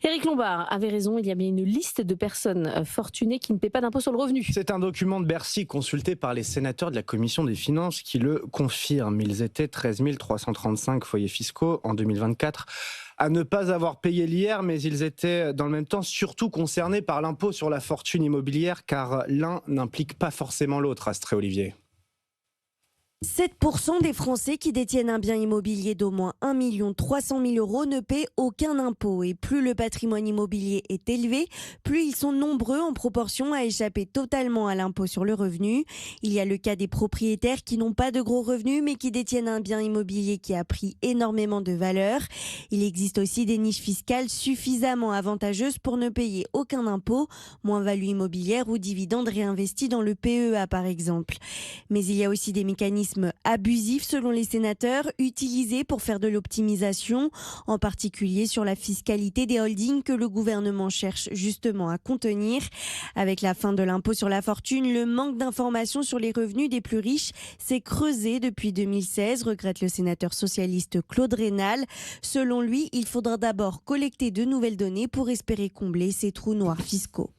Éric Lombard avait raison, il y a bien une liste de personnes fortunées qui ne paient pas d'impôt sur le revenu. C'est un document de Bercy consulté par les sénateurs de la Commission des finances qui le confirme. Ils étaient 13 335 foyers fiscaux en 2024 à ne pas avoir payé l'IR, mais ils étaient dans le même temps surtout concernés par l'impôt sur la fortune immobilière, car l'un n'implique pas forcément l'autre, Astrée Olivier. 7% des Français qui détiennent un bien immobilier d'au moins 1 300 000 € ne paient aucun impôt. Et plus le patrimoine immobilier est élevé, plus ils sont nombreux en proportion à échapper totalement à l'impôt sur le revenu. Il y a le cas des propriétaires qui n'ont pas de gros revenus mais qui détiennent un bien immobilier qui a pris énormément de valeur. Il existe aussi des niches fiscales suffisamment avantageuses pour ne payer aucun impôt, moins-value immobilière ou dividendes réinvestis dans le PEA par exemple. Mais il y a aussi des mécanismes abusifs selon les sénateurs, utilisés pour faire de l'optimisation, en particulier sur la fiscalité des holdings que le gouvernement cherche justement à contenir. Avec la fin de l'impôt sur la fortune, le manque d'informations sur les revenus des plus riches s'est creusé depuis 2016, regrette le sénateur socialiste Claude Raynal. Selon lui, il faudra d'abord collecter de nouvelles données pour espérer combler ces trous noirs fiscaux.